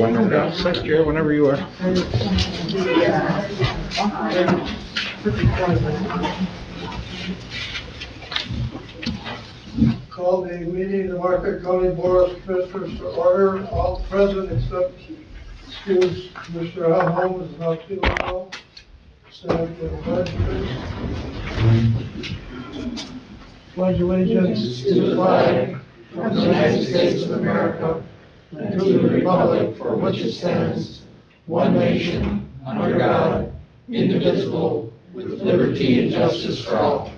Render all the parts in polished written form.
Whenever you are. Call the meeting of the Marquette County Board of Commissioners to order. All present except Commissioner Al Holmes is not feeling well. Stand for the pledge, please. Pledge allegiance to the flag of the United States of America and to the republic for which it stands, one nation, under God, indivisible, with liberty and justice for all.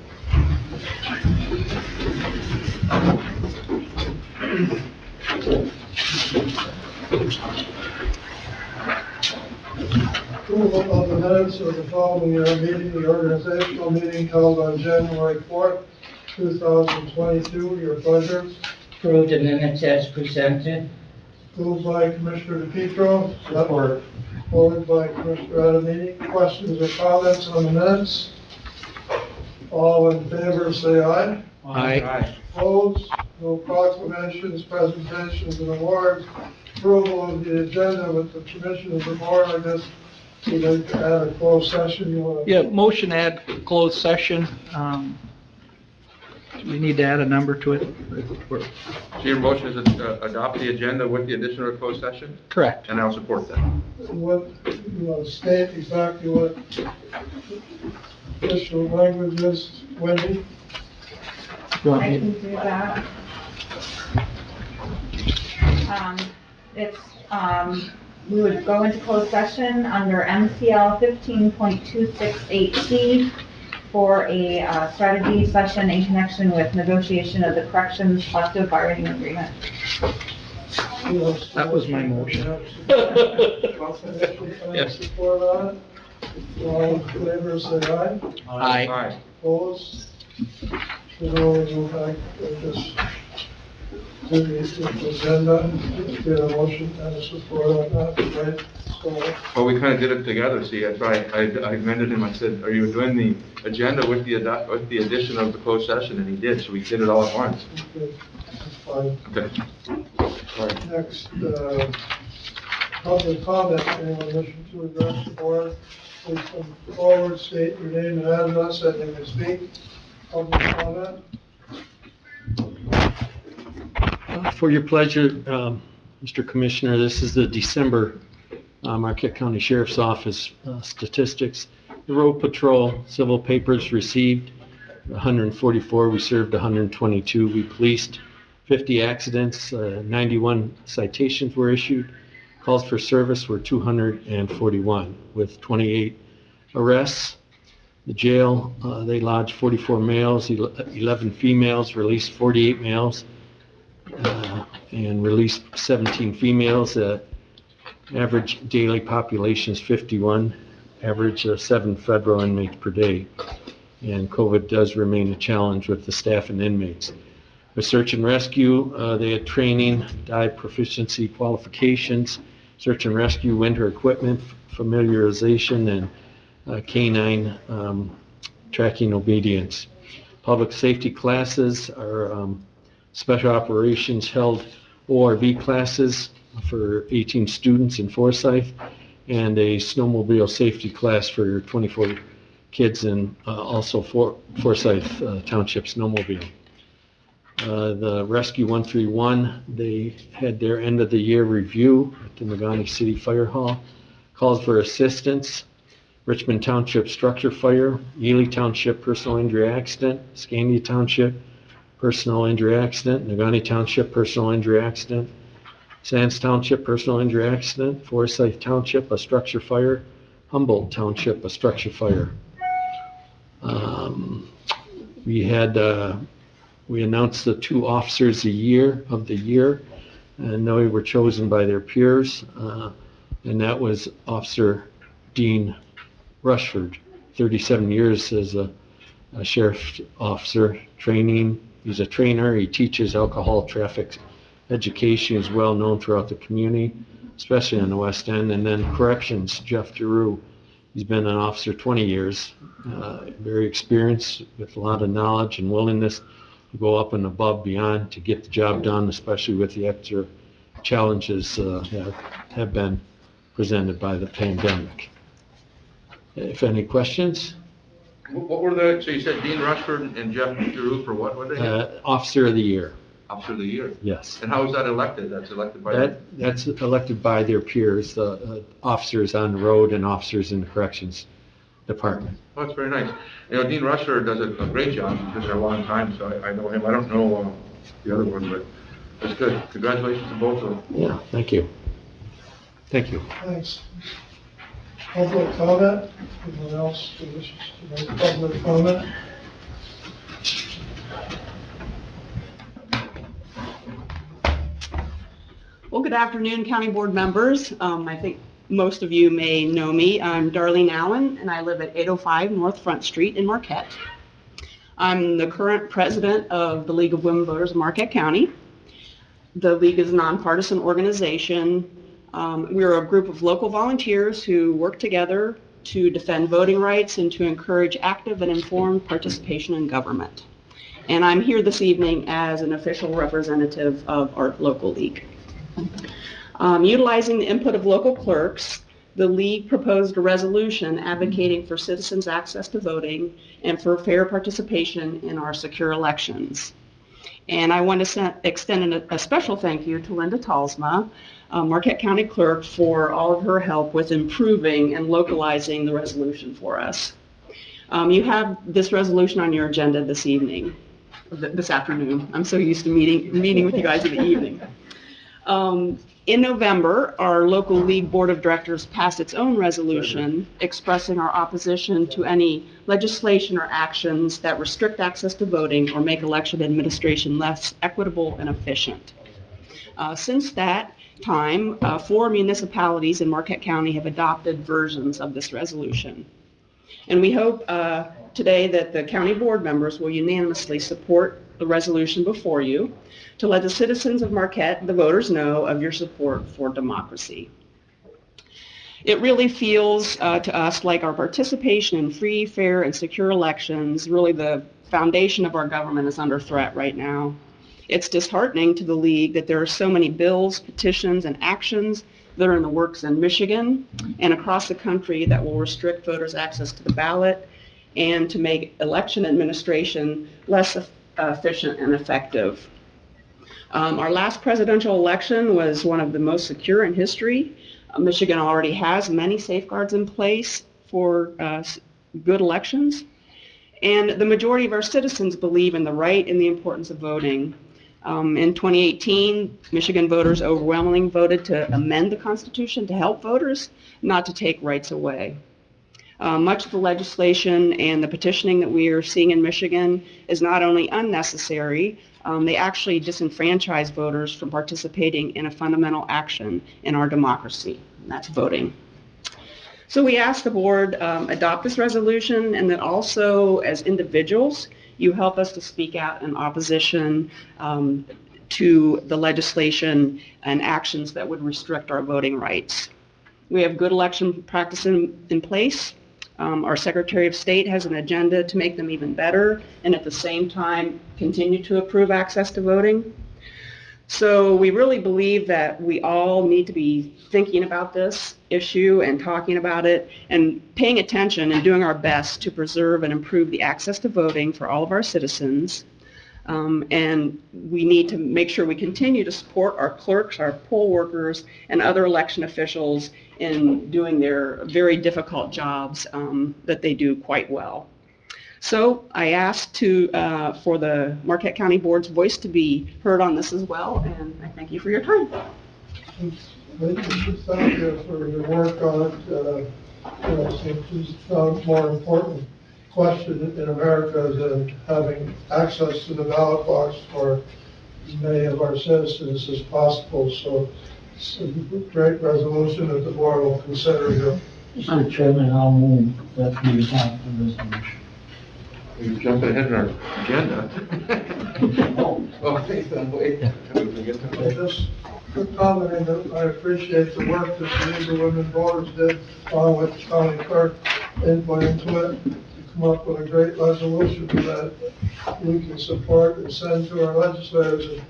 Approval of the minutes of the following meeting, the organizational meeting held on January 4th, 2022. Your pleasure. Approve the minutes as presented. Moved by Commissioner DePietro. Support. Supported by Commissioner Adamini. Questions or comments on the minutes? All in favor say aye. Aye. Opposed? No proclamations, presentations, and awards. Approval of the agenda with the permission of the board. I guess we'd like to add a closed session. You want to? Yeah, motion to add closed session. Do we need to add a number to it? So your motion is to adopt the agenda with the addition of a closed session? Correct. And I'll support that. What, you want to state exactly what official language is, Wendy? You want I me can do that. We would go into closed session under MCL 15.268C for a strategy session in connection with negotiation of the corrections collective bargaining agreement. That was my motion. Yes. Support on it. All in favor, say aye. Aye. Opposed? So now we go back and just do the agenda, get a motion and a support on that, right? So, Well, we kind of did it together, see, that's why I amended him, I said, are you doing the agenda with the addition of the closed session? And he did, so we did it all at once. okay, that's fine. Okay. All right. Next, public comment, anyone wishing to address the board, please come forward, state your name and address, and you can speak. Public comment. For your pleasure, Mr. Commissioner, this is the December Marquette County Sheriff's Office statistics. The road patrol civil papers received 144, we served 122, we policed 50 accidents, 91 citations were issued, calls for service were 241 with 28 arrests. The jail, they lodged 44 males, 11 females, released 48 males, and released 17 females. Average daily population is 51, average 7 federal inmates per day. And COVID does remain a challenge with the staff and inmates. With search and rescue, they had training, dive proficiency qualifications, search and rescue winter equipment, familiarization, and canine tracking obedience. Public safety classes are special operations held ORV classes for 18 students in Forsyth, and a snowmobile safety class for 24 kids in also Forsyth Township snowmobile. The Rescue 131, they had their end of the year review at the Negaunee City Fire Hall, called for assistance. Richmond Township structure fire, Ely Township personal injury accident, Scandia Township personal injury accident, Negaunee Township personal injury accident, Sands Township personal injury accident, Forsyth Township a structure fire, Humboldt Township a structure fire. We announced the 2 officers of the year, and they were chosen by their peers, and that was Officer Dean Rushford, 37 years as a sheriff's officer, training. He's a trainer. He teaches alcohol traffic education. He's well known throughout the community, especially in the West End. And then corrections, Jeff DeRue. He's been an officer 20 years, very experienced with a lot of knowledge and willingness to go up and above beyond to get the job done, especially with the extra challenges have been presented by the pandemic. If any questions? What were the, so you said Dean Rushford and Jeff Giroux for what were they? Officer of the Year, Officer of the Year. yes. And how is that elected? That's elected by? That's elected by their peers, the officers on the road and officers in the corrections department. Oh, that's very nice. You know, Dean Rushford does a great job. He's been there a long time, so I know him. I don't know the other one, but that's good. Congratulations to both of them. Yeah, thank you. Thank you. Thanks. Public comment? Anyone else who wishes to make public comment? Well, good afternoon, County Board members. I think most of you may know me. I'm Darlene Allen, and I live at 805 North Front Street in Marquette. I'm the current president of the League of Women Voters of Marquette County. The League is a nonpartisan organization. We're a group of local volunteers who work together to defend voting rights and to encourage active and informed participation in government. And I'm here this evening as an official representative of our local league. Utilizing the input of local clerks, the League proposed a resolution advocating for citizens' access to voting and for fair participation in our secure elections. And I want to extend a special thank you to Linda Talsma, Marquette County Clerk, for all of her help with improving and localizing the resolution for us. You have this resolution on your agenda this afternoon. I'm so used to meeting with you guys in the evening. In November, our local league board of directors passed its own resolution expressing our opposition to any legislation or actions that restrict access to voting or make election administration less equitable and efficient. Since that time, 4 municipalities in Marquette County have adopted versions of this resolution. And we hope today that the county board members will unanimously support the resolution before you to let the citizens of Marquette, the voters, know of your support for democracy. It really feels to us like our participation in free, fair, and secure elections, really the foundation of our government, is under threat right now. It's disheartening to the League that there are so many bills, petitions, and actions that are in the works in Michigan and across the country that will restrict voters' access to the ballot and to make election administration less efficient and effective. Our last presidential election was one of the most secure in history. Michigan already has many safeguards in place for good elections. And the majority of our citizens believe in the right and the importance of voting. In 2018, Michigan voters overwhelmingly voted to amend the Constitution to help voters, not to take rights away. Much of the legislation and the petitioning that we are seeing in Michigan is not only unnecessary, they actually disenfranchise voters from participating in a fundamental action in our democracy, and that's voting. So we ask the board adopt this resolution, and that also as individuals, you help us to speak out in opposition to the legislation and actions that would restrict our voting rights. We have good election practice in place. Our Secretary of State has an agenda to make them even better and at the same time continue to approve access to voting. So we really believe that we all need to be thinking about this issue and talking about it and paying attention and doing our best to preserve and improve the access to voting for all of our citizens. And we need to make sure we continue to support our clerks, our poll workers, and other election officials in doing their very difficult jobs that they do quite well. So I asked for the Marquette County Board's voice to be heard on this as well, and I thank you for your time. Thank you for your work on it. It's the more important question in America than having access to the ballot box for as many of our citizens as possible. So it's a great resolution that the board will consider here. Mr. Chairman, I'll move that we adopt the resolution. You're jumping ahead in our agenda. Okay, then wait. Just quick comment, I appreciate the work that the League of Women Voters did along with the county clerk input into it. Come up with a great resolution that we can support and send to our legislators.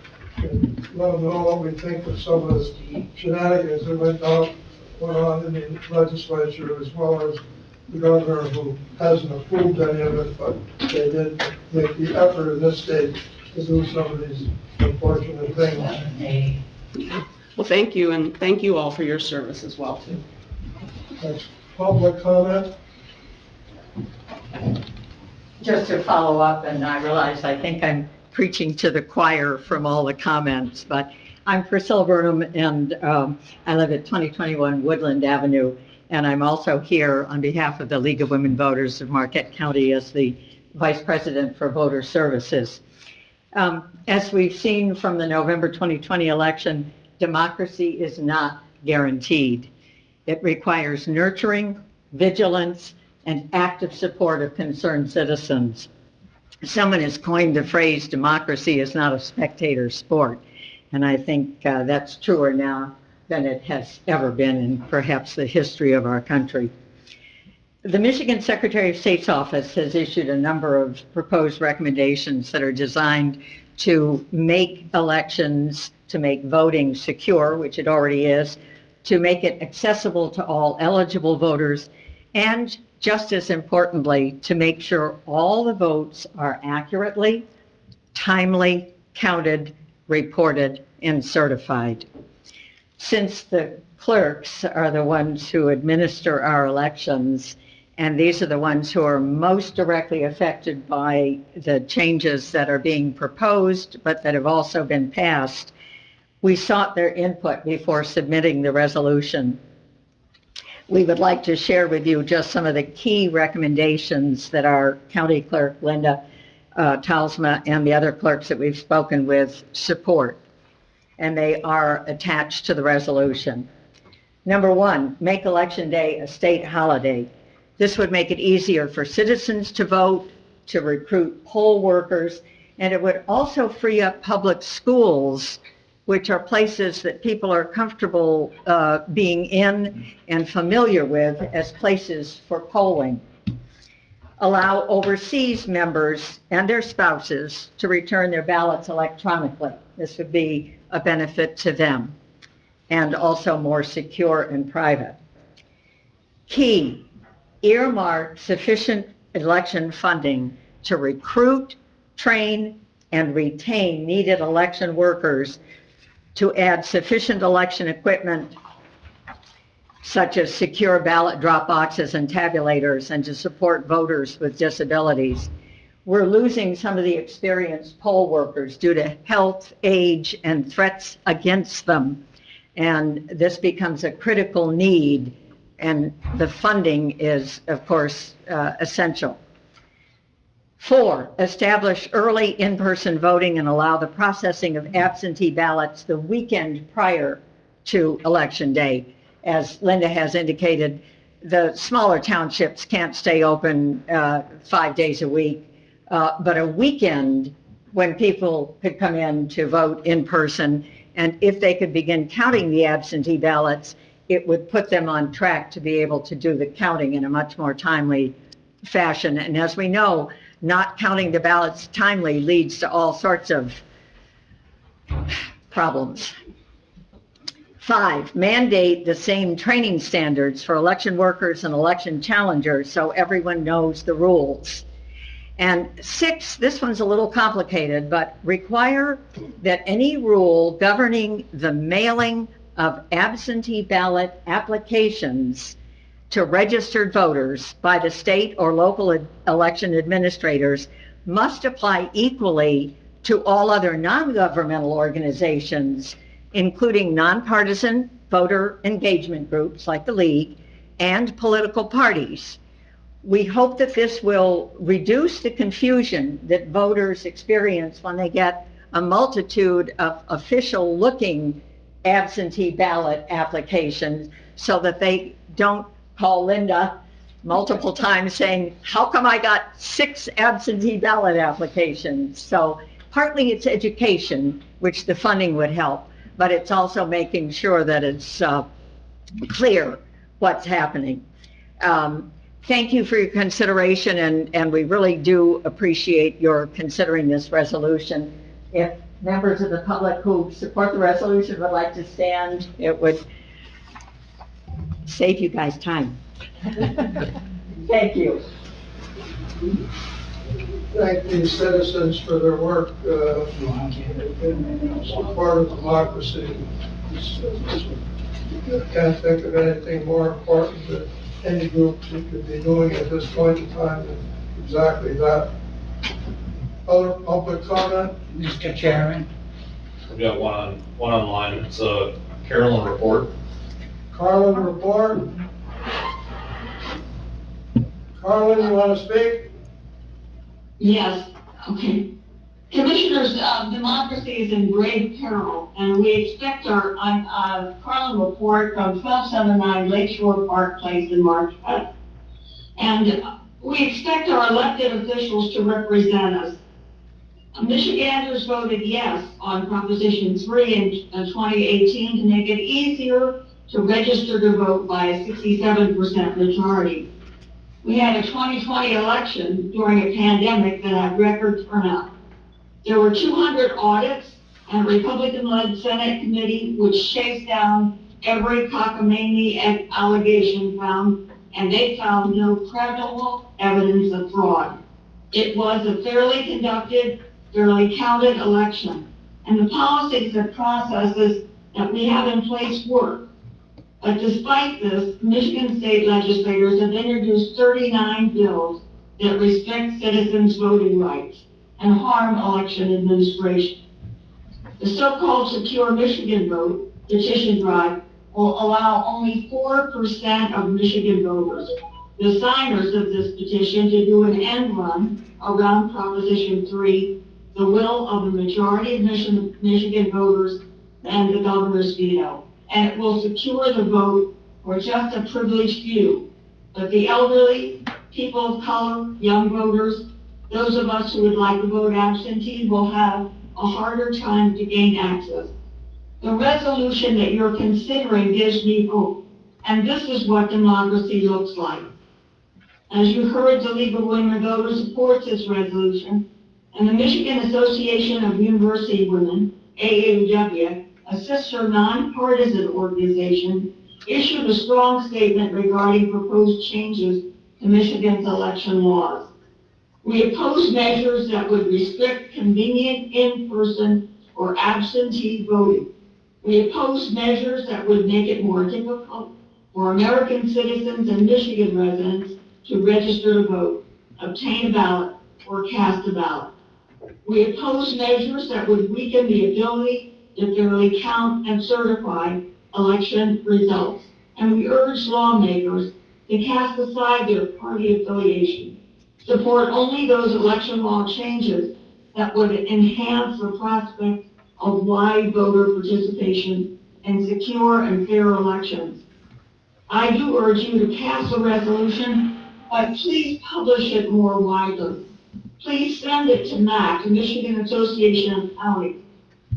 and let them know what we think of some of the shenanigans that went on in the legislature, as well as the governor, who hasn't approved any of it, but they did make the effort in this state to do some of these unfortunate things. Well, thank you, and thank you all for your service as well, too. Next, public comment. Just to follow up, and I realize I think I'm preaching to the choir from all the comments, but I'm Priscilla Burnham, and I live at 2021 Woodland Avenue, and I'm also here on behalf of the League of Women Voters of Marquette County as the Vice President for Voter Services. As we've seen from the November 2020 election, democracy is not guaranteed. It requires nurturing, vigilance, and active support of concerned citizens. Someone has coined the phrase, democracy is not a spectator sport. And I think that's truer now than it has ever been in perhaps the history of our country. The Michigan Secretary of State's office has issued a number of proposed recommendations that are designed to make elections, to make voting secure, which it already is, to make it accessible to all eligible voters, and just as importantly, to make sure all the votes are accurately, timely, counted, reported, and certified. Since the clerks are the ones who administer our elections, and these are the ones who are most directly affected by the changes that are being proposed, but that have also been passed, we sought their input before submitting the resolution. We would like to share with you just some of the key recommendations that our county clerk, Linda Talsma, and the other clerks that we've spoken with support. And they are attached to the resolution. Number one, make Election Day a state holiday. This would make it easier for citizens to vote, to recruit poll workers, and it would also free up public schools, which are places that people are comfortable being in and familiar with as places for polling. Allow overseas members and their spouses to return their ballots electronically. This would be a benefit to them, and also more secure and private. Key, earmark sufficient election funding to recruit, train, and retain needed election workers, to add sufficient election equipment such as secure ballot drop boxes and tabulators, and to support voters with disabilities. We're losing some of the experienced poll workers due to health, age, and threats against them. And this becomes a critical need, and the funding is, of course, essential. 4, establish early in-person voting and allow the processing of absentee ballots the weekend prior to Election Day. As Linda has indicated, the smaller townships can't stay open 5 days a week, but a weekend when people could come in to vote in person, and if they could begin counting the absentee ballots, it would put them on track to be able to do the counting in a much more timely fashion. And as we know, not counting the ballots timely leads to all sorts of problems. 5, mandate the same training standards for election workers and election challengers so everyone knows the rules. And 6, this one's a little complicated, but require that any rule governing the mailing of absentee ballot applications to registered voters by the state or local election administrators must apply equally to all other non-governmental organizations, including nonpartisan voter engagement groups like the League and political parties. We hope that this will reduce the confusion that voters experience when they get a multitude of official-looking absentee ballot applications, so that they don't call Linda multiple times saying, how come I got 6 absentee ballot applications? So partly it's education, which the funding would help, but it's also making sure that it's clear what's happening. Thank you for your consideration, and we really do appreciate your considering this resolution. If members of the public who support the resolution would like to stand, it would save you guys time. Thank you. Thank the citizens for their work in support of democracy. I can't think of anything more important that any group could be doing at this point in time than exactly that. Other public comment? Mr. Chairman? We've got one online. It's a Carolyn report. Carlin, report. Carlin, you want to speak? Yes, okay. Commissioners, democracy is in grave peril, and we expect our Carlin report from 1279 Lakeshore Park Place in Marquette. And we expect our elected officials to represent us. Michiganders voted yes on Proposition 3 in 2018 to make it easier to register to vote by a 67% majority. We had a 2020 election during a pandemic that had record turnout. There were 200 audits and a Republican-led Senate committee which chased down every cockamamie allegation found, and they found no credible evidence of fraud. It was a fairly conducted, fairly counted election, and the policies and processes that we have in place work. But despite this, Michigan state legislators have introduced 39 bills that restrict citizens' voting rights and harm election administration. The so-called Secure Michigan Vote petition drive will allow only 4% of Michigan voters, the signers of this petition, to do an end run around Proposition 3, the will of the majority of Michigan voters and the governor's veto. And it will secure the vote for just a privileged few. But the elderly, people of color, young voters, those of us who would like to vote absentee will have a harder time to gain access. The resolution that you're considering gives me hope, and this is what democracy looks like. As you heard, the League of Women Voters supports this resolution, and the Michigan Association of University Women, AAUW, a sister nonpartisan organization, issued a strong statement regarding proposed changes to Michigan's election laws. We oppose measures that would restrict convenient in-person or absentee voting. We oppose measures that would make it more difficult for American citizens and Michigan residents to register to vote, obtain a ballot, or cast a ballot. We oppose measures that would weaken the ability to fairly count and certify election results. And we urge lawmakers to cast aside their party affiliation, support only those election law changes that would enhance the prospect of wide voter participation and secure and fair elections. I do urge you to pass a resolution, but please publish it more widely. Please send it to MAC, the Michigan Association of Counties.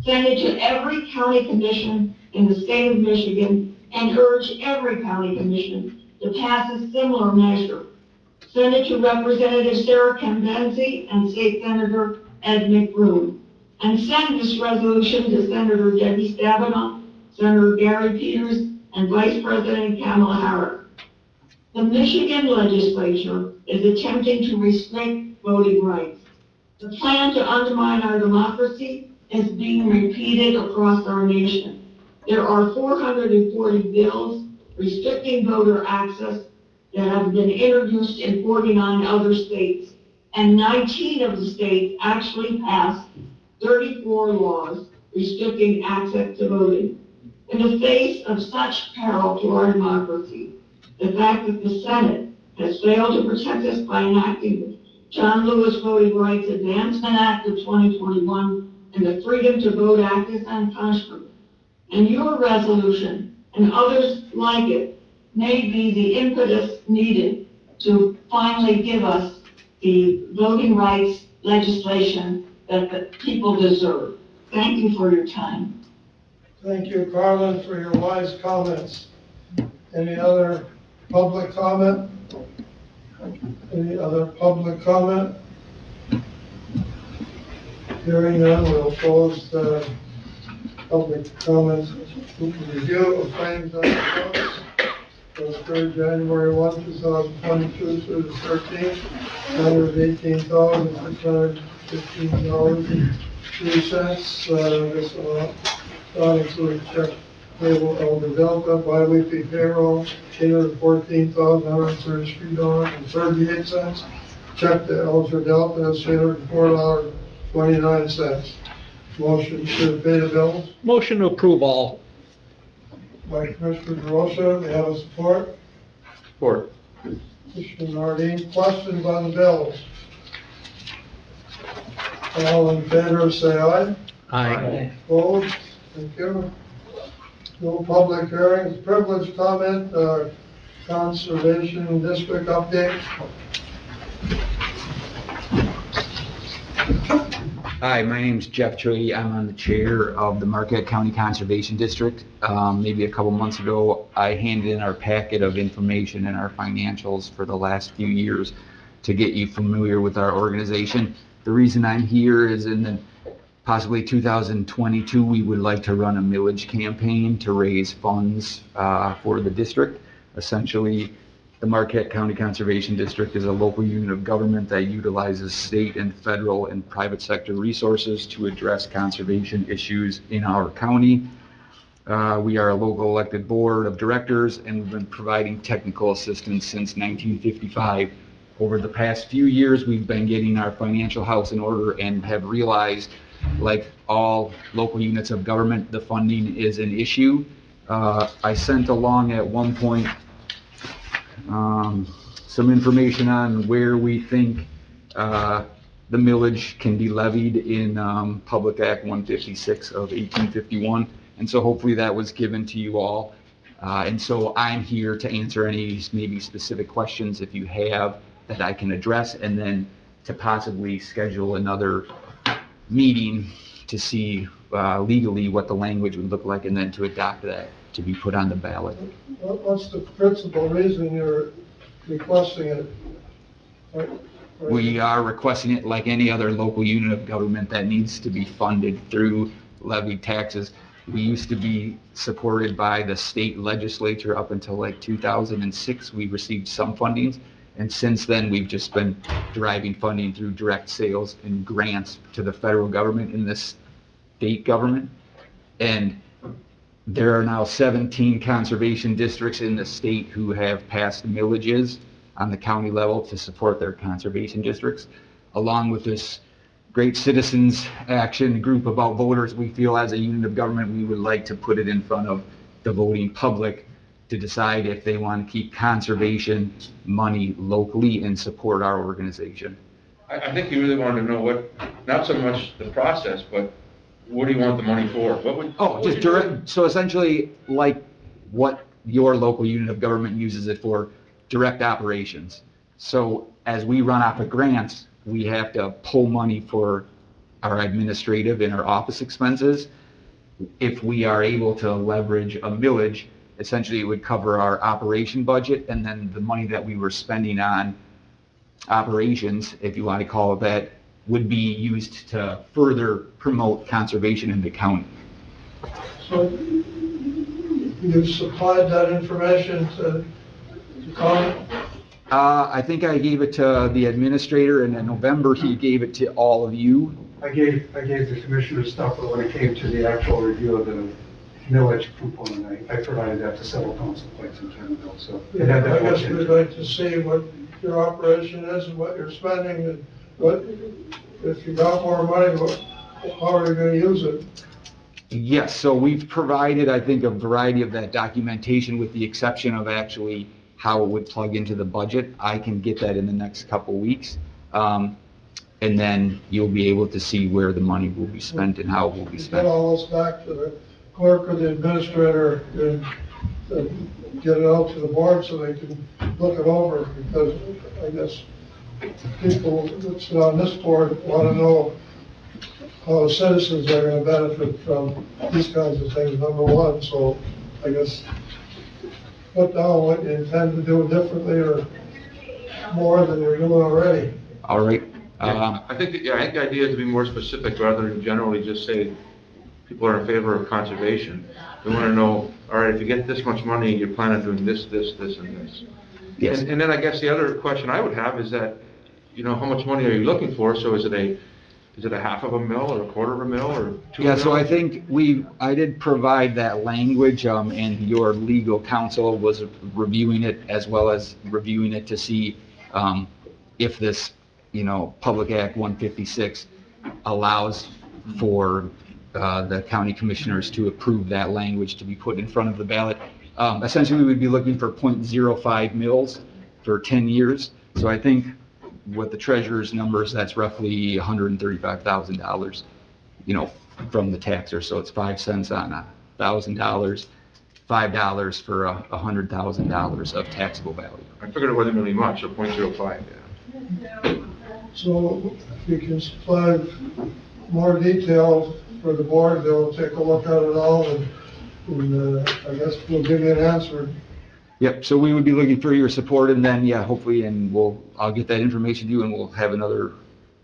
Send it to every county commission in the state of Michigan and urge every county commission to pass a similar measure. Send it to Representative Sarah Cambenzi and State Senator Ed McBroom. And send this resolution to Senator Debbie Stabenow, Senator Gary Peters, and Vice President Kamala Harris. The Michigan legislature is attempting to restrict voting rights. The plan to undermine our democracy is being repeated across our nation. There are 440 bills restricting voter access that have been introduced in 49 other states, and 19 of the states actually passed 34 laws restricting access to voting. In the face of such peril to our democracy, the fact that the Senate has failed to protect us by enacting the John Lewis Voting Rights Advancement Act of 2021 and the Freedom to Vote Act is unconscionable. And your resolution and others like it may be the impetus needed to finally give us the voting rights legislation that the people deserve. Thank you for your time. Thank you, Carlin, for your wise comments. Any other public comment? Any other public comment? Hearing none, we'll close the public comments. Review of claims on the books for the third January 1, 2022 through the 13th, $118,615.03. This not including check payable Elder Delta, biweekly payroll, $814,133.38. Check to Elder Delta, $804.29. Motion to pay the bills Motion to approve all. by Commissioner DeRosa. May I have a support? Support. Commissioner Nardi, questions on the bills? All in favor, say aye. Aye. Opposed? Thank you. No public hearings, privilege comment, conservation district update. Hi, my name's Jeff Trady. I'm on the chair of the Marquette County Conservation District. Maybe a couple months ago, I handed in our packet of information and our financials for the last few years to get you familiar with our organization. The reason I'm here is possibly 2022, we would like to run a millage campaign to raise funds for the district. Essentially, the Marquette County Conservation District is a local unit of government that utilizes state and federal and private sector resources to address conservation issues in our county. We are a local elected board of directors, and we've been providing technical assistance since 1955. Over the past few years, we've been getting our financial house in order and have realized, like all local units of government, the funding is an issue. I sent along at one point some information on where we think the millage can be levied in Public Act 156 of 1851. And so hopefully that was given to you all. And so I'm here to answer any maybe specific questions if you have that I can address, and then to possibly schedule another meeting to see legally what the language would look like, and then to adopt that to be put on the ballot. What's the principal reason you're requesting it? We are requesting it like any other local unit of government that needs to be funded through levied taxes. We used to be supported by the state legislature up until like 2006. We received some fundings, and since then we've just been deriving funding through direct sales and grants to the federal government and the state government. And there are now 17 conservation districts in the state who have passed millages on the county level to support their conservation districts. Along with this great citizens action group about voters, we feel as a unit of government, we would like to put it in front of the voting public to decide if they want to keep conservation money locally and support our organization. I think you really wanted to know what, not so much the process, but what do you want the money for? What would? Oh, just direct, so essentially like what your local unit of government uses it for, direct operations. So as we run off of grants, we have to pull money for our administrative and our office expenses. If we are able to leverage a millage, essentially it would cover our operation budget, and then the money that we were spending on operations, if you want to call it that, would be used to further promote conservation in the county. So you supplied that information to Colin? I think I gave it to the administrator, and in November he gave it to all of you. I gave the commissioner stuff, but when it came to the actual review of the millage component, I provided that to several council quite some time ago, so. It had that I guess much we'd like to see what your operation is and what you're spending, and what, if you got more money, how are you gonna use it? Yes, so we've provided, I think, a variety of that documentation with the exception of actually how it would plug into the budget. I can get that in the next couple weeks. And then you'll be able to see where the money will be spent and how it will be Get spent. all this back to the clerk or the administrator and get it out to the board so they can look it over, because I guess people that's on this board want to know how the citizens are going to benefit from these kinds of things, number one. So I guess put down what you intend to do differently or more than you're doing already. All right, I think the idea is to be more specific rather than generally just say people are in favor of conservation. We want to know, all right, if you get this much money, you plan on doing this, this, this, and this. Yes. And then I guess the other question I would have is that, how much money are you looking for? So is it a half of a mil or a quarter of a mil or 2 Yeah, so I mils? think I did provide that language, and your legal counsel was reviewing it as well as reviewing it to see, if this, Public Act 156 allows for, the county commissioners to approve that language to be put in front of the ballot. Essentially, we would be looking for 0.05 mils for 10 years. So I think with the treasurer's numbers, that's roughly $135,000, from the taxer. So it's 5 cents on $1,000, $5 for $100,000 of taxable value. I figured it wasn't really much, so 0.05, yeah. So if you can supply more details for the board, they'll take a look at it all, and I guess we'll give you an answer. Yep, so we would be looking for your support, and then, hopefully, I'll get that information to you, and we'll have another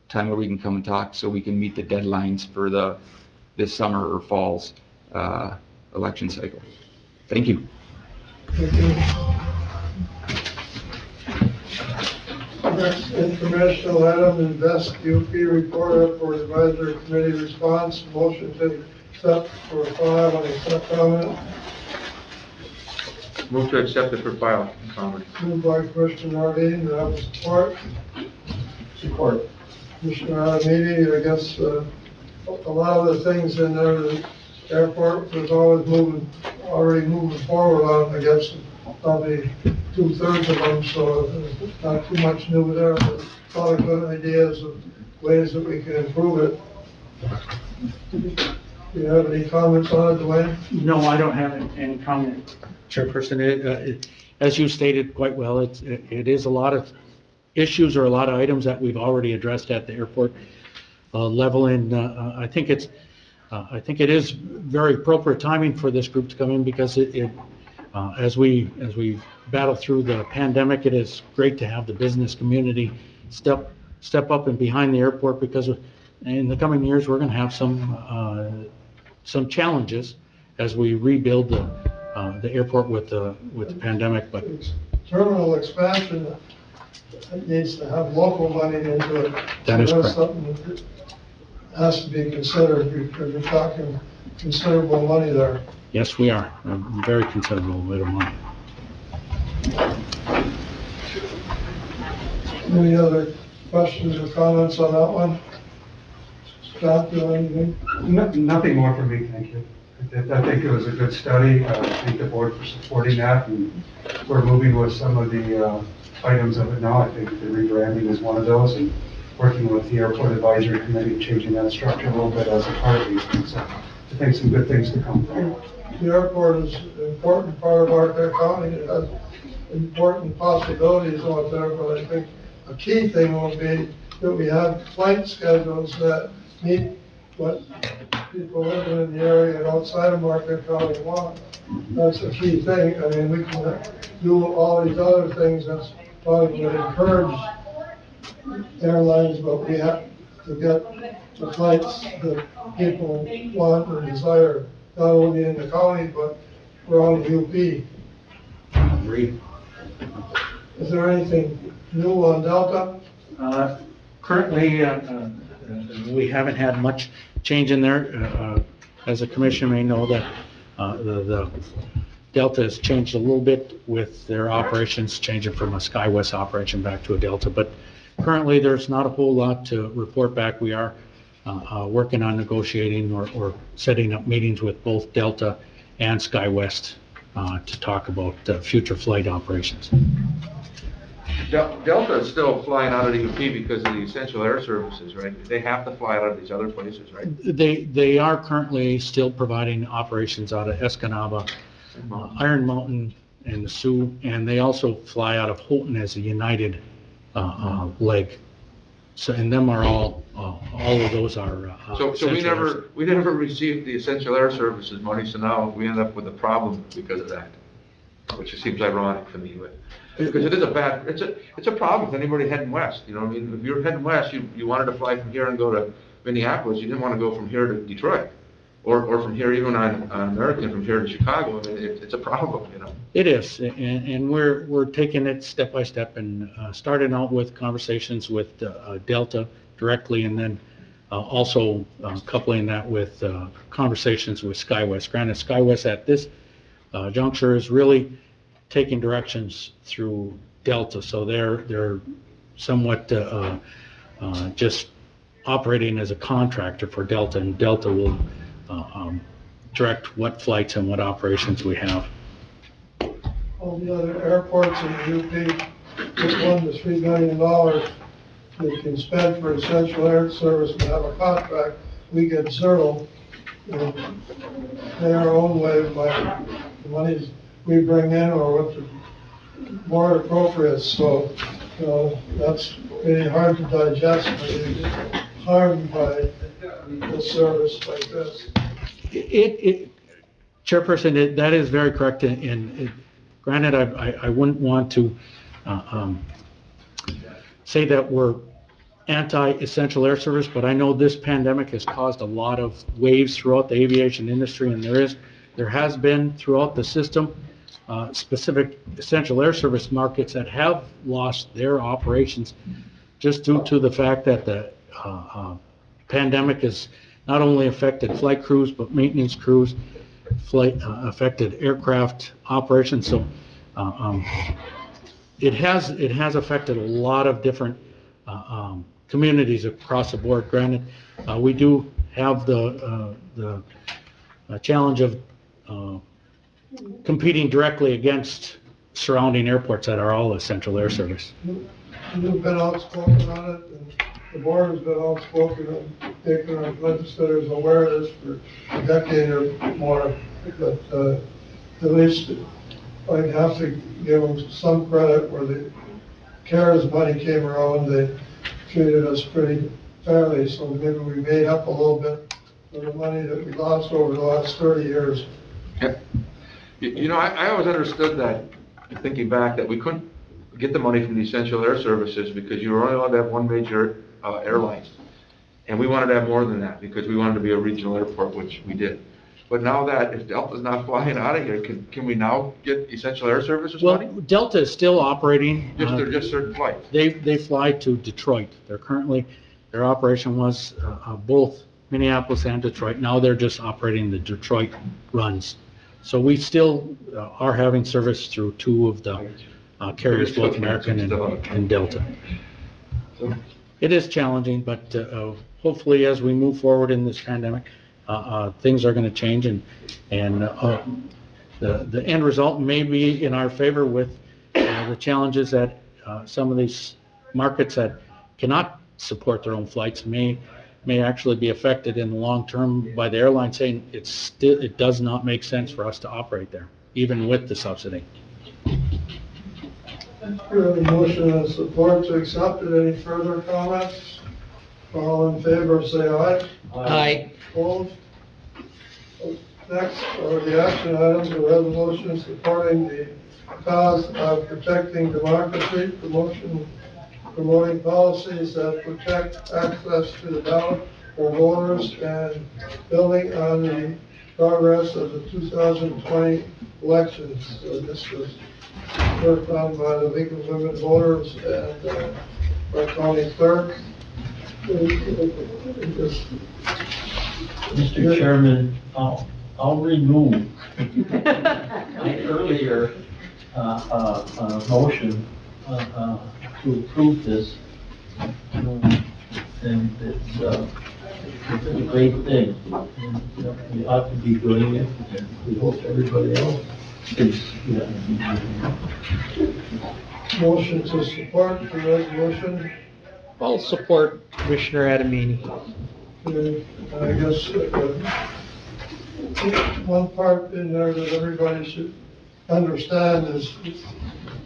time where we can come and talk, so we can meet the deadlines for this summer or fall's, election cycle. Thank you. Thank you. Next informational item, Invest UP report for advisory committee response, motion to accept for file and accept comment. Move to accept it for file and comment. Moved by Commissioner Nardine, do I have support? Support. Commissioner Aramidi, I guess, a lot of the things in there, the airport was already moving forward on, I guess, probably 2/3 of them, so not too much new there, but a lot of good ideas of ways that we can improve it. Do you have any comments on it, Dwayne? No, I don't have any comment, Chairperson. As you stated quite well, it is a lot of issues or a lot of items that we've already addressed at the airport level, and I think it is very appropriate timing for this group to come in, because as we battle through the pandemic, it is great to have the business community step up and behind the airport, because in the coming years we're going to have some challenges as we rebuild the airport with the pandemic. But Terminal expansion needs to have local money into it. That is So that's correct. something that has to be considered, because you're talking considerable money there. yes, we are a very considerable bit of money. Any other questions or comments on that one? Scott, do you have anything? Nothing more from me, thank you. I think it was a good study. I thank the board for supporting that, and we're moving with some of the items of it now. I think the rebranding is one of those, and working with the airport advisory committee, changing that structure a little bit as a part of these things. So I think some good things to come from. The airport is an important part of Marquette County. It has important possibilities out there, but I think a key thing will be that we have flight schedules that meet what people living in the area and outside of Marquette County want. That's a key thing. I mean, we can do all these other things that's probably would encourage airlines, but we have to get the flights that people want and desire, not only in the county, but around UP. Agreed. Is there anything new on Delta? Currently, we haven't had much change in there. As a commissioner may know, that the Delta has changed a little bit with their operations, changing from a SkyWest operation back to a Delta. But currently, there's not a whole lot to report back. We are working on negotiating or setting up meetings with both Delta and SkyWest to talk about future flight operations. Delta is still flying out of the UP because of the essential air services, right? They have to fly out of these other places, right? They are currently still providing operations out of Escanaba, Iron Mountain, and the Sioux, and they also fly out of Houghton as a United leg. So, and them are all of those are. So we essential never received the essential air services money, so now we end up with a problem because of that. which seems ironic to me, but, because it is it's a problem with anybody heading west, you know, I mean, if you're heading west, you wanted to fly from here and go to Minneapolis, you didn't want to go from here to Detroit, or from here even on American, from here to Chicago, I mean, it's a problem, you know. It is, and we're taking it step by step and starting out with conversations with Delta directly, and then also coupling that with conversations with SkyWest. Granted, SkyWest at this juncture is really taking directions through Delta, so they're somewhat just operating as a contractor for Delta, and Delta will direct what flights and what operations we have. All the other airports in the UP, with $1 to $3 million they can spend for essential air service and have a contract, we get zero. And pay our own way by the monies we bring in or what the board appropriates. So, you know, that's really hard to digest when you get harmed by a service like this. Chairperson, that is very correct, and granted, I wouldn't want to say that we're anti-essential air service, but I know this pandemic has caused a lot of waves throughout the aviation industry, and there has been throughout the system specific essential air service markets that have lost their operations just due to the fact that the pandemic has not only affected flight crews, but maintenance crews, affected aircraft operations. So it has affected a lot of different communities across the board. Granted, we do have the challenge of competing directly against surrounding airports that are all essential air service. You've been outspoken on it, and the board has been outspoken and taken our legislators aware of this for a decade or more. But at least I'd have to give them some credit where the CARES money came around, they treated us pretty fairly, so maybe we made up a little bit for the money that we lost over the last 30 years. Yeah. You know, I always understood that, thinking back, that we couldn't get the money from the essential air services because you were only allowed to have one major airline. And we wanted to have more than that because we wanted to be a regional airport, which we did. But now that if Delta's not flying out of here, can we now get essential air services money? Well, Delta is still operating. Just certain flights. They fly to Detroit. Their operation was both Minneapolis and Detroit. Now they're just operating the Detroit runs. So we still are having service through two of the carriers, both American and Delta. It is challenging, but hopefully as we move forward in this pandemic, things are going to change, and the end result may be in our favor with the challenges that some of these markets that cannot support their own flights may actually be affected in the long term by the airline saying it does not make sense for us to operate there, even with the subsidy. We have a motion and support to accept it. Any further comments? All in favor, say aye. Aye. Opposed? Next are the action items, a resolution supporting the cause of protecting democracy, promoting policies that protect access to the ballot for voters, and building on the progress of the 2020 elections. This was worked on by the League of Women Voters and our county clerk. Mr. Chairman, I'll remove my earlier motion to approve this. And it's a great thing. And we ought to be doing it, and we hope everybody else is. Motion to support the resolution. I'll support Commissioner Adamini. I guess one part in there that everybody should understand is,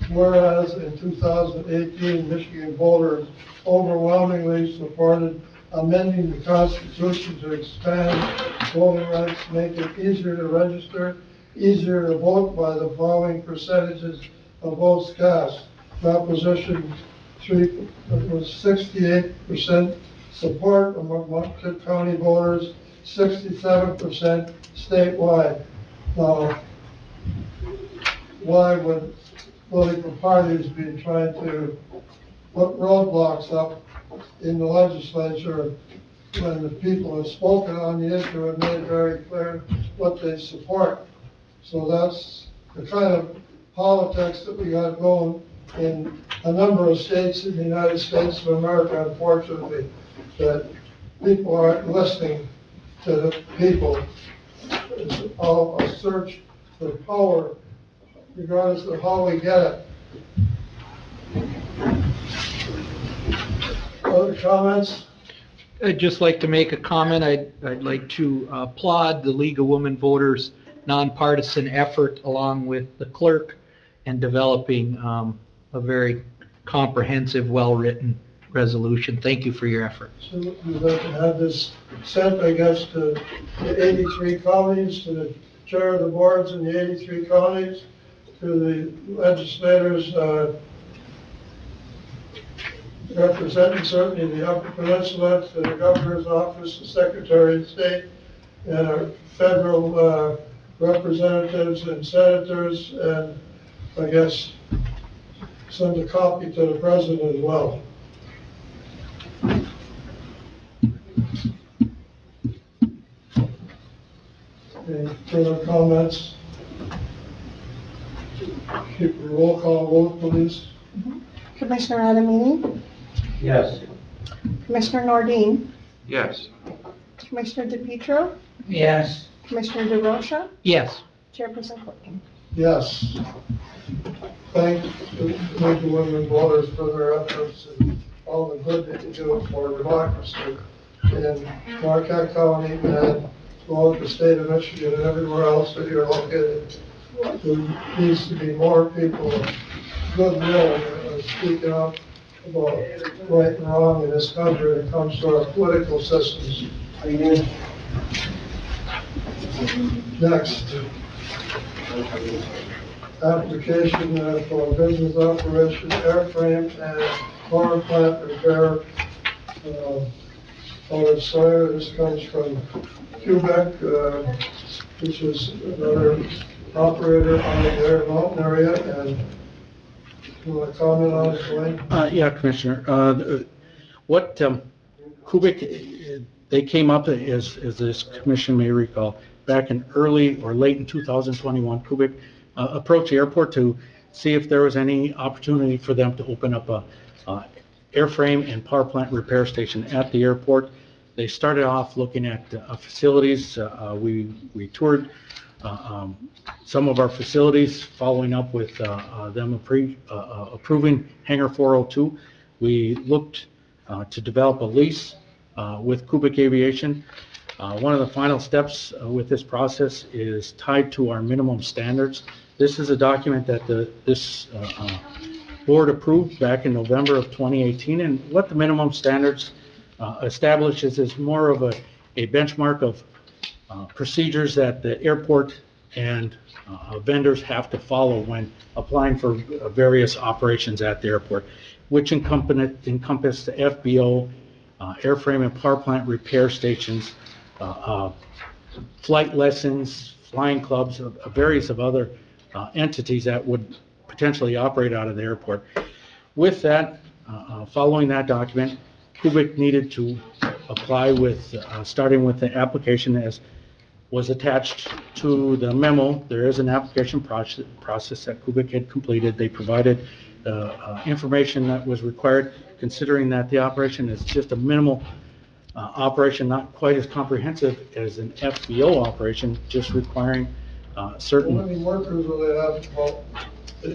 whereas in 2018, Michigan voters overwhelmingly supported amending the Constitution to expand voting rights, make it easier to register, easier to vote by the following percentages of votes cast. Proposition 3 was 68% support among Marquette County voters, 67% statewide. Now, why would political parties be trying to put roadblocks up in the legislature when the people have spoken on the issue and made very clear what they support? So that's the kind of politics that we got going in a number of states in the United States of America, unfortunately, that people aren't listening to the people. It's all a search for power, regardless of how we get it. Other comments? I'd just like to make a comment. I'd like to applaud the League of Women Voters nonpartisan effort along with the clerk in developing a very comprehensive, well-written resolution. Thank you for your effort. So we'd like to have this sent, I guess, to the 83 counties, to the chair of the boards in the 83 counties, to the legislators representing certainly the Upper Peninsula, to the governor's office, the secretary of state, and our federal representatives and senators, and I guess send a copy to the president as well. Any further comments? Keep a roll call vote, please. Commissioner Adamini? Yes. Commissioner Nordine? Yes. Commissioner DePietro? Yes. Commissioner DeRosa? Yes. Chairperson Clinton? Yes. Thank the League of Women Voters for their efforts and all the good that you do for democracy in Marquette County and throughout the state of Michigan and everywhere else that you're located. There needs to be more people of goodwill speaking up about right and wrong in this country when it comes to our political systems. Next. Application for business operation airframe and power plant repair. Howard Sawyer, this comes from Quebec, which is another operator on the Air Mountain area, and you want to comment on it, Dwayne? Yeah, Commissioner. What Quebec, they came up, as this commission may recall, back in early or late in 2021, Quebec approached the airport to see if there was any opportunity for them to open up a airframe and power plant repair station at the airport. They started off looking at facilities. We toured some of our facilities, following up with them approving Hangar 402. We looked to develop a lease with Quebec Aviation. One of the final steps with this process is tied to our minimum standards. This is a document that this board approved back in November of 2018, and what the minimum standards establishes is more of a benchmark of procedures that the airport and vendors have to follow when applying for various operations at the airport, which encompass the FBO, airframe and power plant repair stations, flight lessons, flying clubs, various of other entities that would potentially operate out of the airport. With that, following that document, Quebec needed to apply with, starting with the application as was attached to the memo. There is an application process that Quebec had completed. They provided information that was required, considering that the operation is just a minimal operation, not quite as comprehensive as an FBO operation, just requiring certain... How many workers will they have? Well,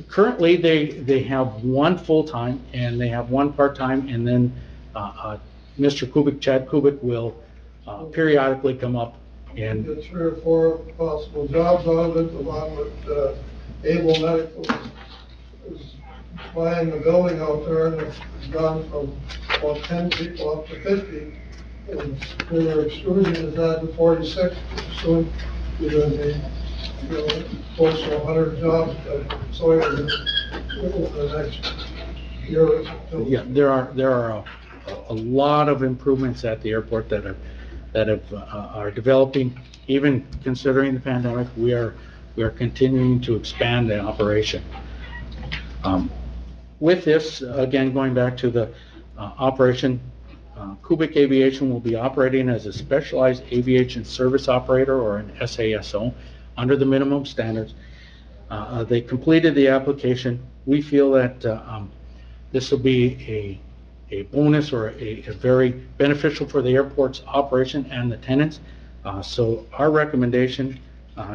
currently, they have one full-time and they have one part-time, and then Mr. Kubik, Chad Kubik, will periodically come up and... Get 3 or 4 possible jobs out of it, along with Able Medical is buying the building out there, and it's gone from about 10 people up to 50. And their extrusion is at 46, soon you're going to be close to 100 jobs at Sawyer over the next year or two. Yeah, there are a lot of improvements at the airport are developing. Even considering the pandemic, we are continuing to expand the operation. With this, again, going back to the operation, Kubik Aviation will be operating as a specialized aviation service operator, or an SASO, under the minimum standards. They completed the application. We feel that this will be a bonus, or a very beneficial for the airport's operation and the tenants. So our recommendation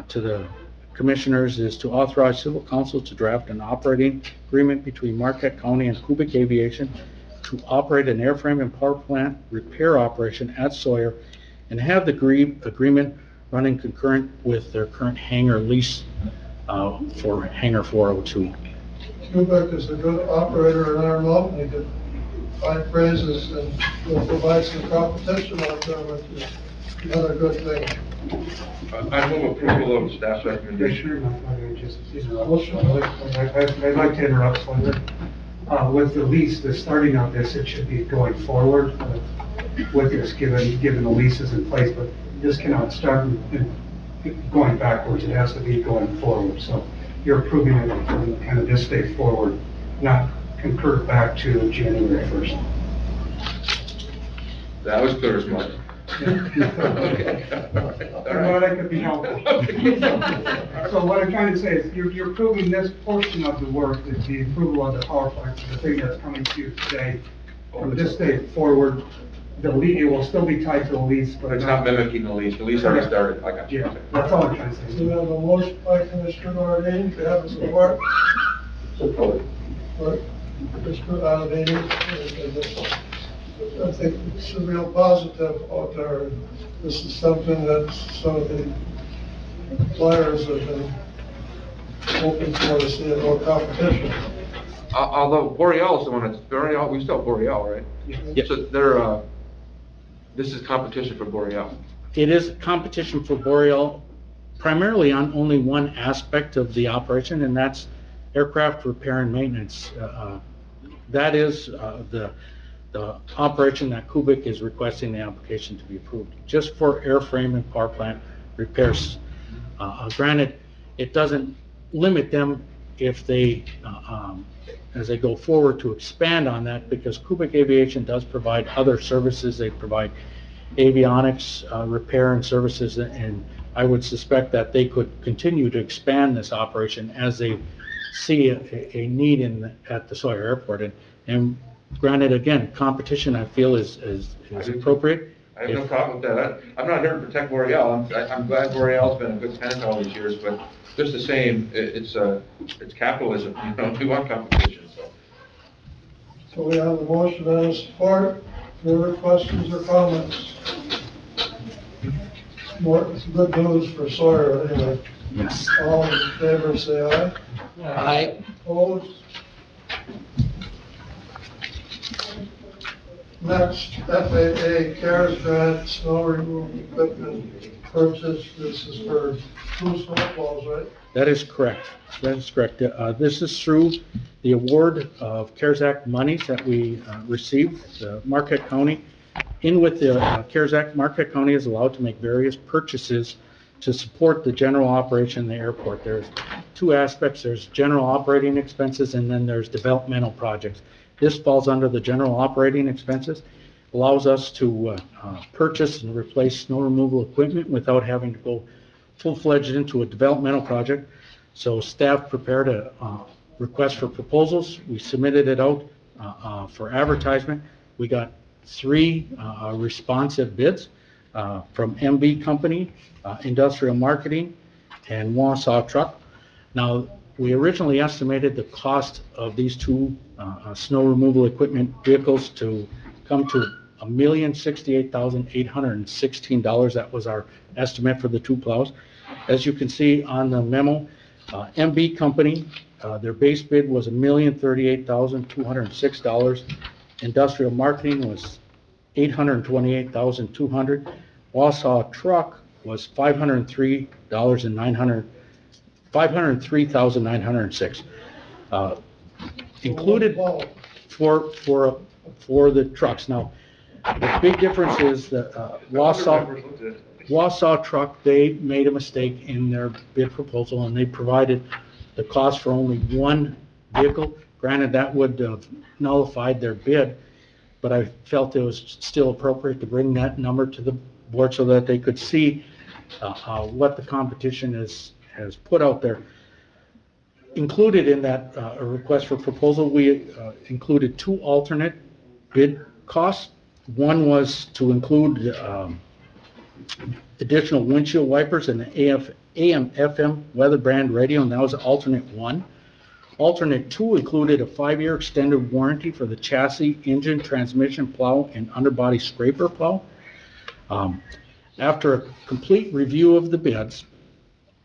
to the commissioners is to authorize civil council to draft an operating agreement between Marquette County and Kubik Aviation to operate an airframe and power plant repair operation at Sawyer, and have the agreement running concurrent with their current hangar lease for Hangar 402. Kubik is a good operator in our mountain. He could find phrases and will provide some competition out there, which is another good thing. I move approval of staff's recommendation. I'd like to interrupt slightly. With the lease, the starting of this, it should be going forward with this, given the lease is in place, but this cannot start going backwards. It has to be going forward. So you're approving it from kind of this day forward, not concur back to January 1st. That was clear as mud. Okay. Well, that could be helpful. So what I'm trying to say is, you're approving this portion of the work, the approval of the power plant, the thing that's coming to you today. From this day forward, it will still be tied to the lease, but It's not mimicking the lease. The lease already started. I got you. Yeah, that's all I'm trying to So say. we have a motion by Commissioner Nordine, to have a support. Support. Support. Commissioner Alabama. I think it's a real positive out there. This is something that some of the players have been hoping for, to see a little competition. Although Boreal is the one that's Boreal, we still have Boreal, right? Yes. So they're, this is competition for Boreal. It is competition for Boreal, primarily on only one aspect of the operation, and that's aircraft repair and maintenance. That is the operation that Kubik is requesting the application to be approved, just for airframe and power plant repairs. Granted, it doesn't limit them if they, as they go forward, to expand on that, because Kubik Aviation does provide other services. They provide avionics repair and services, and I would suspect that they could continue to expand this operation as they see a need at the Sawyer Airport. And granted, again, competition, I feel, is appropriate. I have no problem with that. I'm not here to protect Boreal. I'm glad Boreal's been a good tenant all these years, but just the same, it's capitalism. You know, we want competition, so. So we have a motion and a support. Further questions or comments? It's good news for Sawyer, anyway. Yes. All in favor, say aye. Aye. Opposed? Next, FAA CARES grant, snow removal equipment purchase. This is for 2 snowplows, right? That is correct. That is correct. This is through the award of CARES Act monies that we received. Marquette County, in with the CARES Act, Marquette County is allowed to make various purchases to support the general operation of the airport. There's 2 aspects. There's general operating expenses, and then there's developmental projects. This falls under the general operating expenses, allows us to purchase and replace snow removal equipment without having to go full-fledged into a developmental project. So staff prepared a request for proposals. We submitted it out for advertisement. We got 3 responsive bids from MB Company, Industrial Marketing, and Wausau Truck. Now, we originally estimated the cost of these 2 snow removal equipment vehicles to come to $1,068,816. That was our estimate for the 2 plows. As you can see on the memo, MB Company, their base bid was $1,038,206. Industrial Marketing was $828,200. Wausau Truck was $503,900. $503,906. Included for the trucks. Now, the big difference is that Wausau Truck, they made a mistake in their bid proposal, and they provided the cost for only one vehicle. Granted, that would have nullified their bid, but I felt it was still appropriate to bring that number to the board so that they could see what the competition has put out there. Included in that request for proposal, we included two alternate bid costs. One was to include additional windshield wipers and an AM/FM weather band radio, and that was alternate one. Alternate two included a 5-year extended warranty for the chassis, engine, transmission plow, and underbody scraper plow. After a complete review of the bids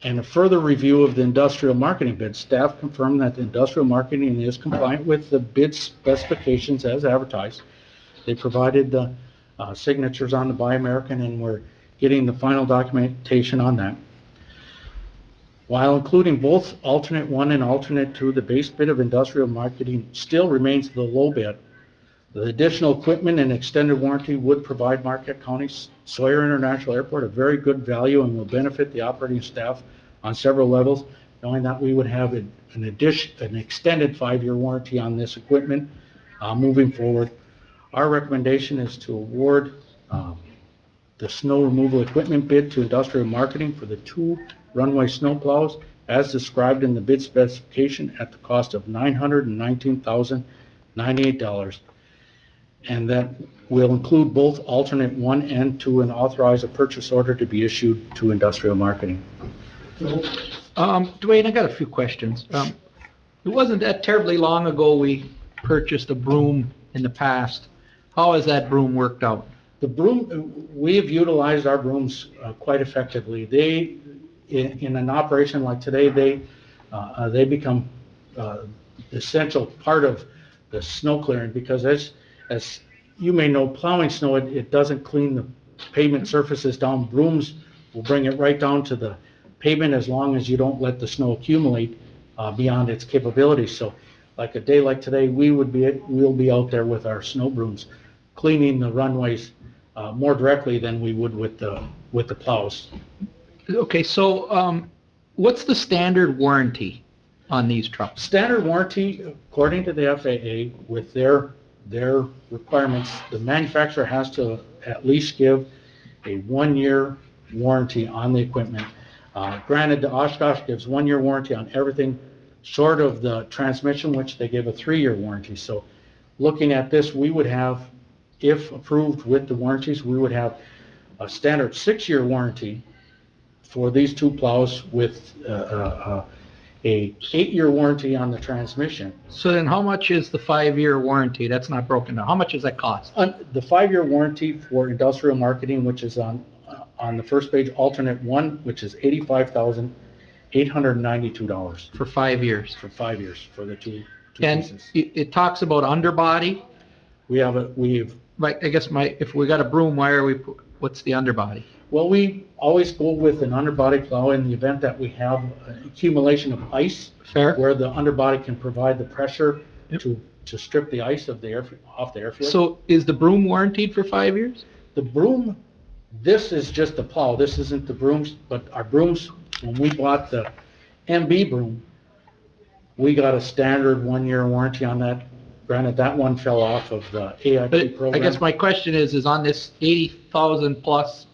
and a further review of the industrial marketing bid, staff confirmed that the industrial marketing is compliant with the bid specifications as advertised. They provided the signatures on the Buy American, and we're getting the final documentation on that. While including both alternate one and alternate two, the base bid of industrial marketing still remains the low bid. The additional equipment and extended warranty would provide Marquette County's Sawyer International Airport a very good value and will benefit the operating staff on several levels, knowing that we would have an extended 5-year warranty on this equipment moving forward. Our recommendation is to award the snow removal equipment bid to industrial marketing for the 2 runway snow plows as described in the bid specification at the cost of $919,098. And that will include both alternate 1 and 2 and authorize a purchase order to be issued to industrial marketing. Dwayne, I got a few questions. It wasn't that terribly long ago we purchased a broom in the past. How has that broom worked out? The broom, we have utilized our brooms quite effectively. They, in an operation like today, they become essential part of the snow clearing because as you may know, plowing snow, it doesn't clean the pavement surfaces down. Brooms will bring it right down to the pavement as long as you don't let the snow accumulate beyond its capabilities. So like a day like today, we'll be out there with our snow brooms cleaning the runways more directly than we would with the plows. Okay, so what's the standard warranty on these trucks? Standard warranty, according to the FAA, with their requirements, the manufacturer has to at least give a 1-year warranty on the equipment. Granted, the Oshkosh gives 1-year warranty on everything short of the transmission, which they give a 3-year warranty. So looking at this, we would have, if approved with the warranties, we would have a standard 6-year warranty for these 2 plows with a 8-year warranty on the transmission. So then how much is the 5-year warranty? That's not broken down. How much does that cost? The 5-year warranty for industrial marketing, which is on the first page, alternate 1, which is $85,892. For 5 years? For 5 years, for the two and pieces. It talks about underbody? Right, I guess if we got a broom, what's the underbody? Well, we always go with an underbody plow in the event that we have accumulation of ice. Fair. Where the underbody can provide the pressure to strip the ice off the airfield. So is the broom warranted for 5 years? The broom, this is just the plow. This isn't the brooms, but our brooms, when we bought the MB broom, we got a standard 1-year warranty on that. Granted, that one fell off of the AIP program. I guess my question is on this 80,000 plus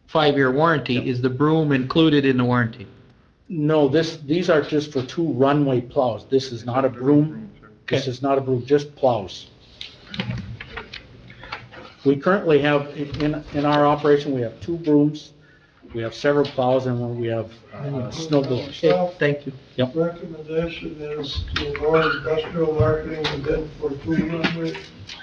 5-year warranty, is the broom included in the warranty? No, these are just for 2 runway plows. This is not a broom. This is not a broom, just plows. We currently have, in our operation, we have 2 brooms, we have several plows, and we have snow blowers. Okay, thank you. Yep. Recommendation is to award industrial marketing the bid for 2 runway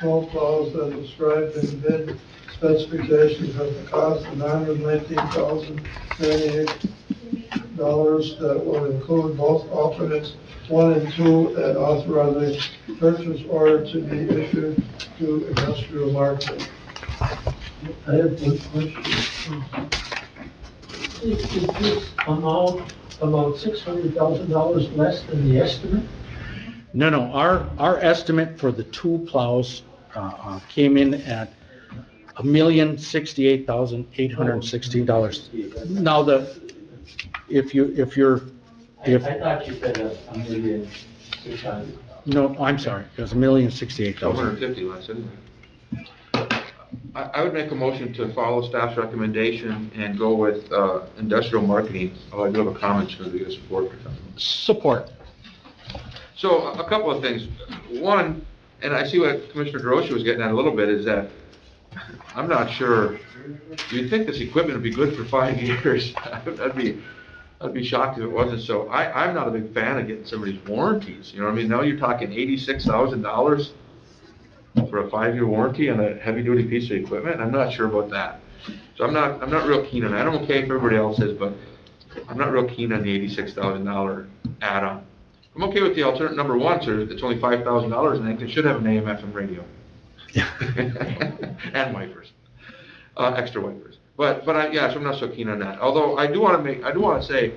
snow plows as described in bid specifications at the cost of $919,098 that will include both alternates 1 and 2 and authorize a purchase order to be issued to industrial marketing. I have one question. Is this amount about $600,000 less than the estimate? No, our estimate for the two plows came in at $1,068,816. Now, if you're, I thought you said $1,600,000. no, I'm sorry, it was $1,068,000. 150 less, isn't it? I would make a motion to follow staff's recommendation and go with industrial marketing. Oh, I do have a comment, so the support. Support. So a couple of things. One, and I see what Commissioner DeRosa was getting at a little bit, is that I'm not sure, you'd think this equipment would be good for 5 years. I'd be shocked if it wasn't so. I'm not a big fan of getting some of these warranties, you know what I mean? Now you're talking $86,000 for a 5-year warranty on a heavy-duty piece of equipment. I'm not sure about that. So I'm not real keen on that. I'm okay if everybody else is, but I'm not real keen on the $86,000 add-on. I'm okay with the alternate number one, so it's only $5,000, and I think it should have an AM/FM radio. And wipers, extra wipers. But so I'm not so keen on that. Although I do want to say,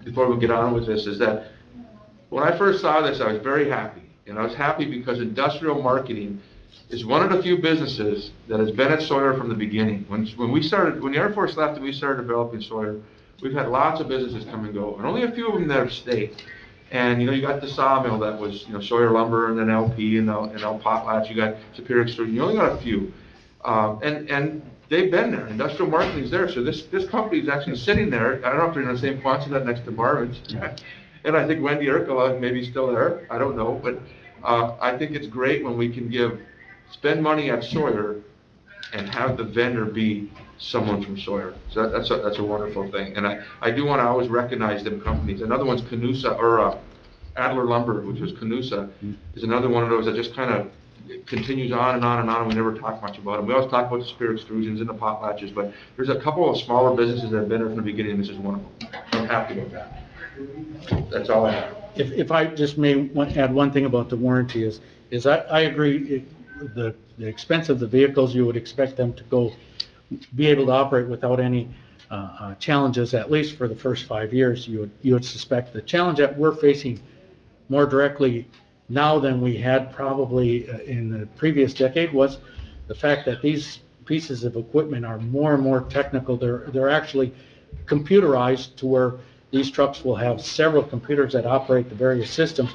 before we get on with this, is that when I first saw this, I was very happy. And I was happy because industrial marketing is one of the few businesses that has been at Sawyer from the beginning. When the Air Force left and we started developing Sawyer, we've had lots of businesses come and go, and only a few of them that have stayed. And, you got the sawmill that was, Sawyer Lumber, and then LP, and El Potlatch. You got Superior Extrusion. You only got a few. And they've been there. Industrial marketing is there. So this company is actually sitting there. I don't know if they're in the same quonset next to Marvin's. And I think Wendy Urkela may be still there. I don't know. But I think it's great when we can spend money at Sawyer and have the vendor be someone from Sawyer. So that's a wonderful thing. And I do want to always recognize them companies. Another one's Canusa, or Adler Lumber, which was Canusa, is another one of those that just kind of continues on and on and on, and we never talk much about them. We always talk about the Superior Extrusions and the Potlatches, but there's a couple of smaller businesses that have been there from the beginning, and this is one of them. I'm happy with that. That's all I have. If I just may add one thing about the warranty is I agree, the expense of the vehicles, you would expect them to be able to operate without any challenges, at least for the first 5 years, you would suspect. The challenge that we're facing more directly now than we had probably in the previous decade was the fact that these pieces of equipment are more and more technical. They're actually computerized to where these trucks will have several computers that operate the various systems,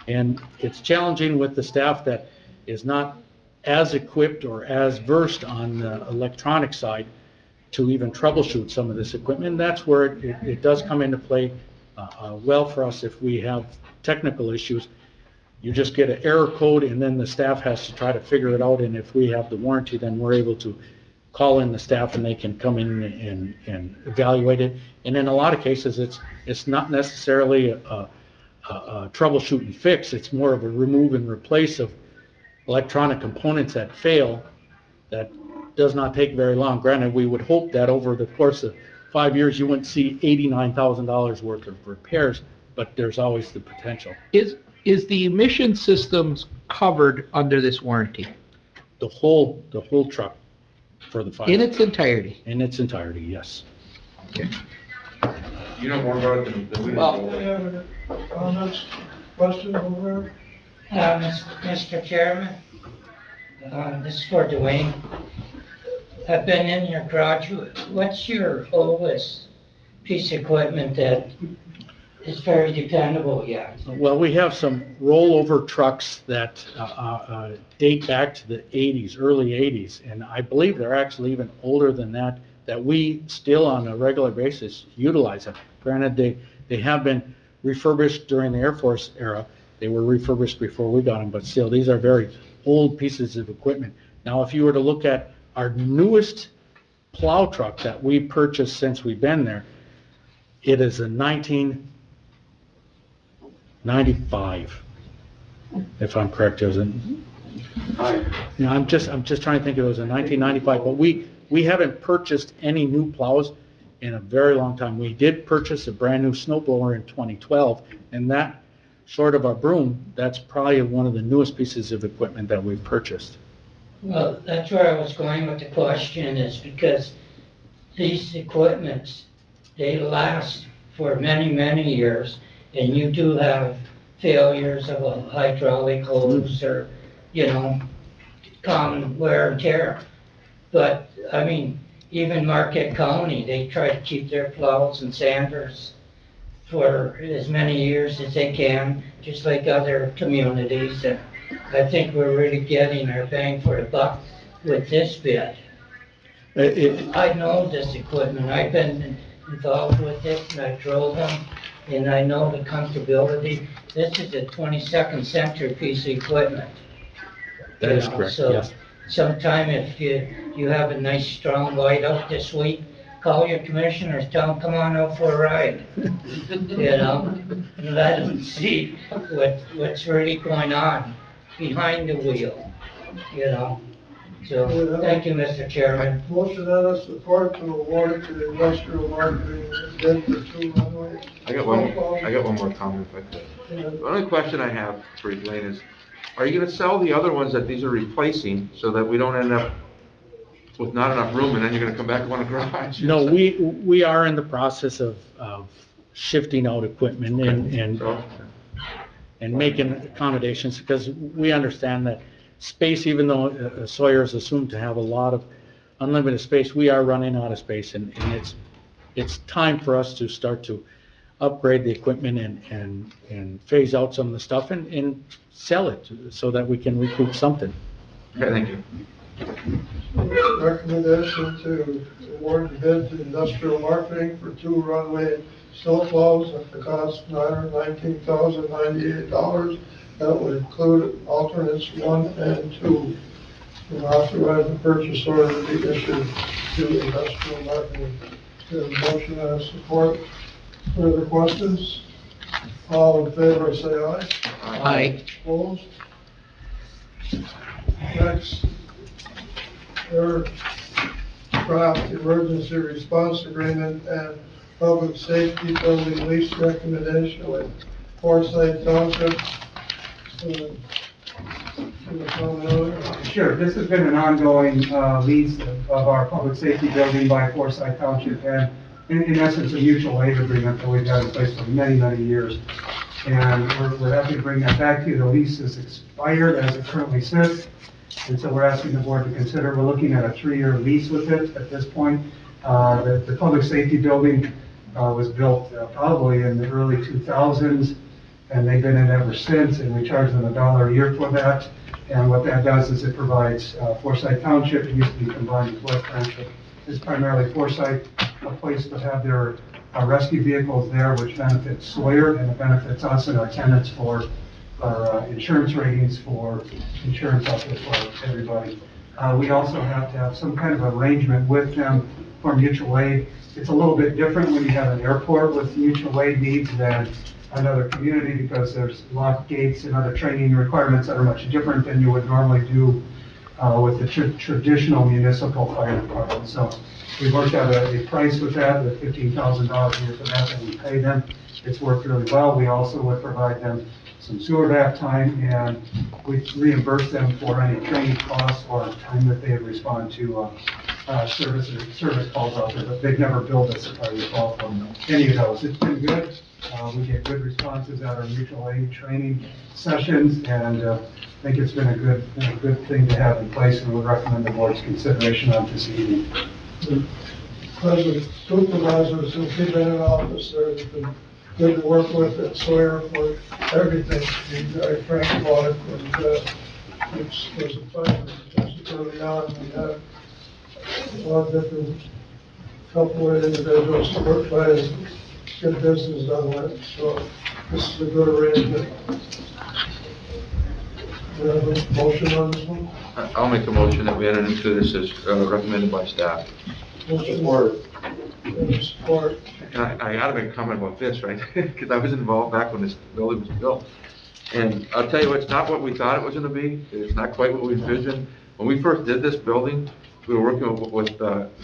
and it's challenging with the staff that is not as equipped or as versed on the electronic side to even troubleshoot some of this equipment. And that's where it does come into play well for us if we have technical issues. You just get an error code, and then the staff has to try to figure it out, and if we have the warranty, then we're able to call in the staff and they can come in and evaluate it. And in a lot of cases, it's not necessarily a troubleshoot and fix. It's more of a remove and replace of electronic components that fail. That does not take very long. Granted, we would hope that over the course of 5 years, you wouldn't see $89,000 worth of repairs, but there's always the potential. Is the emission systems covered under this warranty? The whole truck for the 5 years. In its entirety? In its entirety, yes. Okay. You know more about it than we do. Any other comments, questions over Mr. Chairman, this is for Dwayne. I've been in your garage. What's your oldest piece of equipment that is very dependable yet? Well, we have some rollover trucks that date back to the 80s, early 80s, and I believe they're actually even older than that we still on a regular basis utilize them. Granted, they have been refurbished during the Air Force era. They were refurbished before we got them, but still, these are very old pieces of equipment. Now, if you were to look at our newest plow truck that we purchased since we've been there, it is a 1995, if I'm correct. It was I'm just trying to think. It was a 1995, but we haven't purchased any new plows in a very long time. We did purchase a brand new snowblower in 2012, and that, short of our broom, that's probably one of the newest pieces of equipment that we've purchased. Well, that's where I was going with the question, is because these equipments, they last for many, many years, and you do have failures of a hydraulic hose or, common wear and tear. But, I mean, even Marquette County, they try to keep their plows and sanders for as many years as they can, just like other communities. And I think we're really getting our bang for the buck with this bid. I know this equipment. I've been involved with it, and I drove them, and I know the comfortability. This is a 22nd century piece of equipment. That is correct, So yes. sometime if you have a nice strong whiteout this week, call your commissioners, tell them, come on out for a ride. And let them see what's really going on behind the wheel, So, thank you, Mr. Chairman. Motion on the support to award to the industrial marketing bid for 2 runways. I got one more comment if I could. The only question I have for Elaine is, are you gonna sell the other ones that these are replacing so that we don't end up with not enough room and then you're gonna come back and want a garage? No, we are in the process of shifting out equipment and making accommodations, because we understand that space, even though Sawyer is assumed to have a lot of unlimited space, we are running out of space, and it's time for us to start to upgrade the equipment and phase out some of the stuff and sell it so that we can recoup something. Okay, thank you. Recommendation to award the bid to industrial marketing for 2 runway snowplows at the cost of $919,098. That would include alternates 1 and 2. And authorize the purchase order to be issued to industrial marketing. There's a motion and a support. Further questions? All in favor, say aye. Aye. Opposed? Next, aircraft emergency response agreement and public safety building lease recommendation with Forsyth Township. Sure, this has been an ongoing lease of our public safety building by Forsyth Township, and in essence, a mutual aid agreement that we've had in place for many, many years. And we're happy to bring that back to you. The lease is expired as it currently sits, and so we're asking the board to consider, we're looking at a 3-year lease with it at this point. The public safety building was built probably in the early 2000s, and they've been in ever since, and we charge them $1 a year for that. And what that does is it provides Forsyth Township, it used to be combined with West Township, it's primarily Forsyth, a place to have their rescue vehicles there, which benefits Sawyer, and it benefits us and our tenants for our insurance ratings, for insurance out there for everybody. We also have to have some kind of arrangement with them for mutual aid. It's a little bit different when you have an airport with mutual aid needs than another community, because there's lock gates and other training requirements that are much different than you would normally do with the traditional municipal fire department. So we worked out a price with that, with $15,000 a year for that we pay them. It's worked really well. We also would provide them some sewer bath time, and we reimburse them for any training costs or time that they respond to service calls out there, but they've never billed us, if I recall, from any of those. It's been good. We get good responses at our mutual aid training sessions, and I think it's been a good thing to have in place, and we recommend the board's consideration of this evening. President, supervisors who've been in office there have been good to work with at Sawyer for everything, to be very frank about it, and it was a pleasure, especially early on. We had a lot of different couple of individuals to work by and get business done with, so this is a good arrangement. Do we have a motion on this one? I'll make a motion that we enter into this as recommended by staff. Support. Support. And I gotta make a comment about this, right? Because I was involved back when this building was built. And I'll tell you, it's not what we thought it was gonna be. It's not quite what we envisioned. When we first did this building, we were working with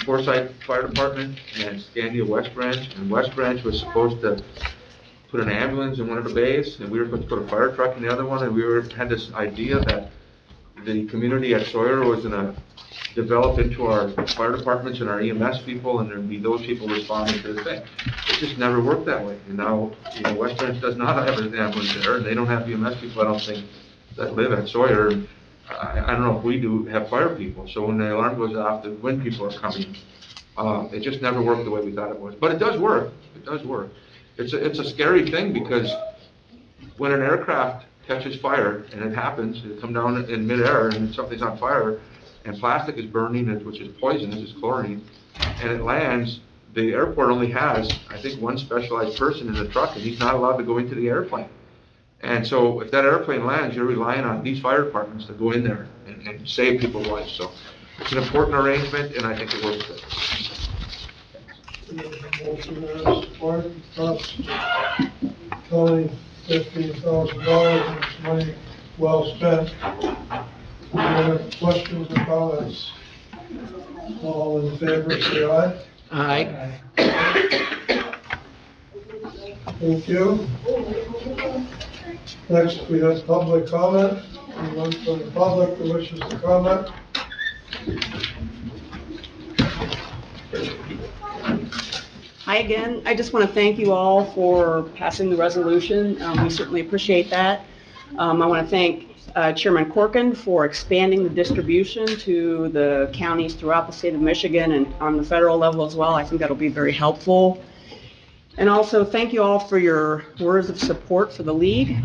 Forsyth Fire Department and Scandia West Branch. And West Branch was supposed to put an ambulance in one of the bays, and we were supposed to put a fire truck in the other one. And we had this idea that the community at Sawyer was gonna develop into our fire departments and our EMS people, and there'd be those people responding to the thing. just never worked that way. And now, West Branch does not have an ambulance there, and they don't have EMS people, I don't think, that live at Sawyer. I don't know if we do have fire people, so when the alarm goes off, when people are coming, it just never worked the way we thought it was. But it does work, it does work. It's a scary thing, because when an aircraft catches fire, and it happens, it come down in midair, and something's on fire, and plastic is burning, which is poisonous, it's chlorine, and it lands, the airport only has, I think, one specialized person in the truck, and he's not allowed to go into the airplane. And so if that airplane lands, you're relying on these fire departments to go in there and save people's lives. So it's an important arrangement, and I think it works good. Motion there, support, cost county $15,000, it's money well spent. Any other questions or comments? All in favor, say aye. Aye. Thank you. Next, we have public comment. Anyone from the public who wishes to comment? Hi again. I just want to thank you all for passing the resolution. We certainly appreciate that. I want to thank Chairman Corkin for expanding the distribution to the counties throughout the state of Michigan and on the federal level as well. I think that'll be very helpful. And also, thank you all for your words of support for the league.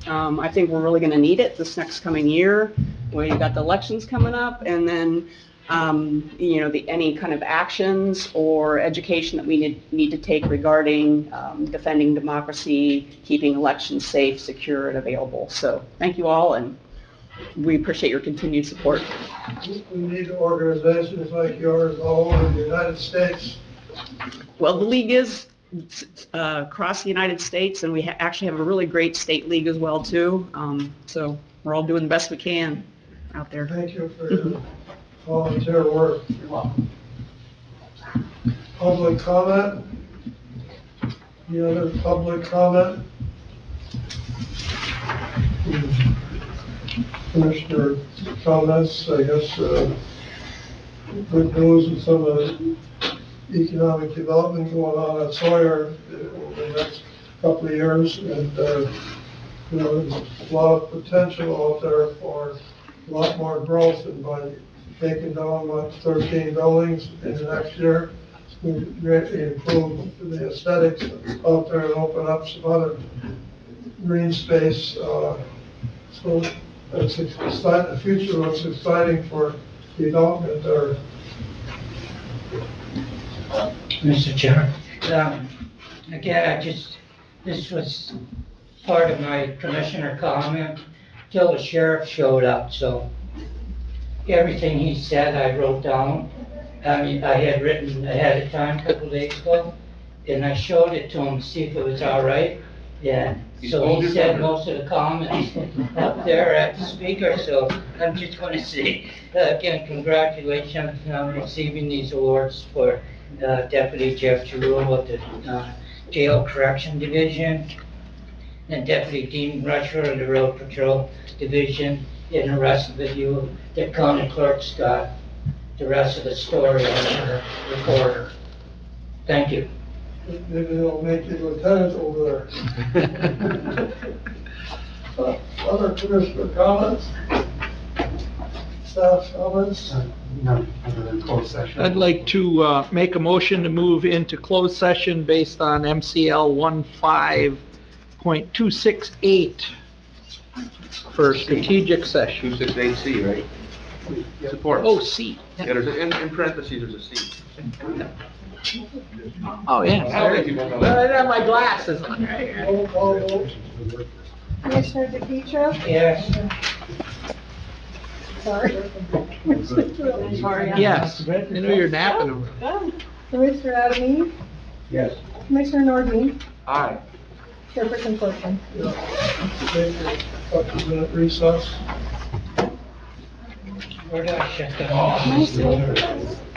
I think we're really going to need it this next coming year. We've got the elections coming up, and then any kind of actions or education that we need to take regarding defending democracy, keeping elections safe, secure, and available. So thank you all, and we appreciate your continued support. We need organizations like yours all over the United States. Well, the league is across the United States, and we actually have a really great state league as well, too. So we're all doing the best we can out there. Thank you for your volunteer work. You're welcome. Public comment? Any other public comment? Commissioner comments, I guess, good news with some of the economic development going on at Sawyer over the next couple of years, and there's a lot of potential out there for a lot more growth, and by taking down 13 buildings in the next year, we greatly improve the aesthetics out there and open up some other green space. So it's exciting. The future looks exciting for development there. Mr. Chairman, again, this was part of my commissioner comment till the sheriff showed up, so everything he said I wrote down. I mean, I had written ahead of time a couple days ago, and I showed it to him to see if it was all right. Yeah, so he said most of the comments up there at the speaker, so I'm just going to say, again, congratulations on receiving these awards for Deputy Jeff Giroux of the Jail Correction Division, and Deputy Dean Rusher of the Road Patrol Division, and the rest of you, the county clerk's got the rest of the story on the recorder. Thank you. Maybe they'll make you lieutenant over there. Other commissioner comments? Staff comments? No, other than closed session. I'd like to make a motion to move into closed session based on MCL 15.268 for strategic session. 268C, right? Support. Oh, C. Yeah, there's in parentheses, there's a C. Oh, yeah. I don't think people know I that. have my glasses on. Roll call vote. Commissioner DePietro? Yes. Sorry. Yes, I know you're napping over. Commissioner Adamine? Yes. Commissioner Nordine? Aye. Chairperson Corcoran? Take a couple-minute recess. Where do I shut down? Nice.